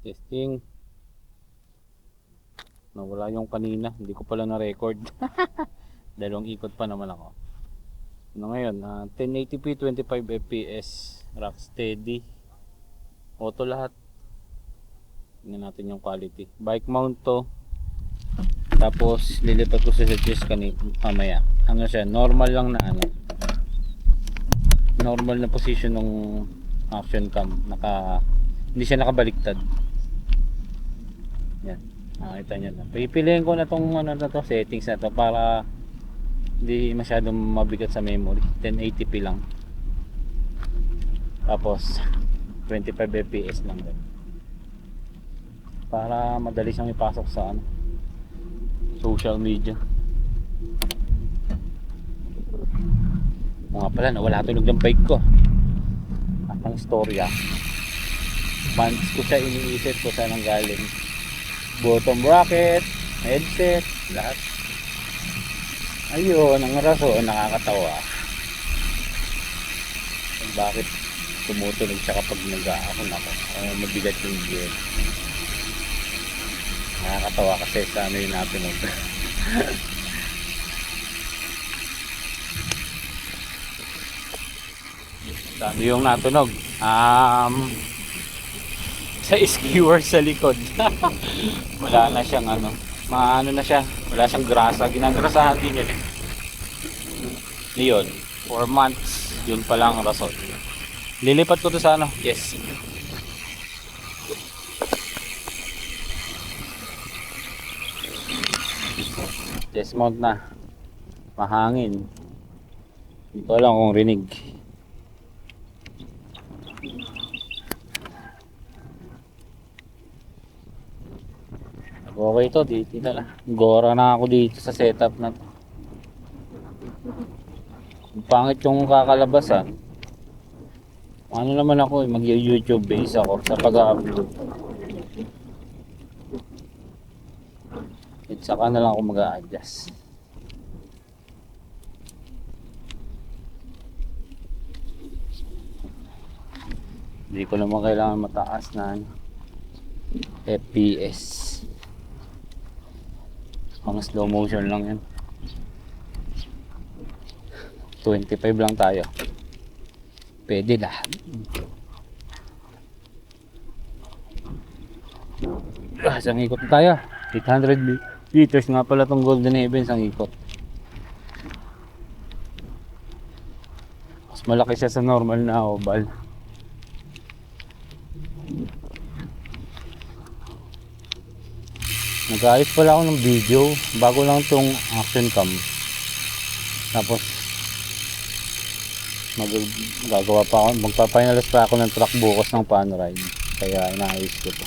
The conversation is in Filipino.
Testing. Nawala yung kanina. Hindi ko pala na-record. Dalawang ikot pa naman ako. Ano ngayon? 1080p 25 fps. Rock steady. Auto lahat. Tingnan natin yung quality. Bike mount to. Tapos lilipat ko sa suggest kanina mamaya. Ano siya? Normal lang na ano. Normal na position ng action cam. Hindi siya nakabaliktad. Yan. Nakita nyo na. Pipiliin ko na tong ano na to, settings na to para hindi masyadong mabigat sa memory. 1080p lang. Tapos 25 fps lang din. Para madali siyang ipasok sa ano, social media. Mga pala, nawala tunog ng bike ko. At ang storya. Months ko siya iniisip ko saan ang galing. Bottom bracket, headset, lahat. Ayun, ang rason, nakakatawa. Bakit tumutunog siya kapag nag-aakon ako? Mabigat yung gear. Nakakatawa kasi sa ano yung natunog. Ano yung natunog? Sa skewer sa likod. Wala na siyang ano, maano na siya, wala siyang grasa, ginagrasahan din yun. Yun, 4 months, yun pa lang ang rason. Lilipat ko to sa ano, yes. Yes, mount na. Mahangin. Hindi ko alam kung rinig. Okay to, dito na. Gora na ako dito sa setup na to. Pangit yung kakalabasan. Ano naman ako, mag-YouTube base ako sa pag-upload. At saka na lang ako mag-a-adjust. Hindi ko naman kailangan mataas na FPS. Pang slow motion lang yan. 25 lang tayo. Pwede lahat. Isang ikot na tayo. 800 liters nga pala tong Golden Heavens ang ikot. Mas malaki siya sa normal na oval. Nag-ayos pala ako ng video bago lang tong action cam. Tapos magagawa pa ako, magpapinalas pa ako ng truck bukas ng panoride. Kaya inaayos ko to.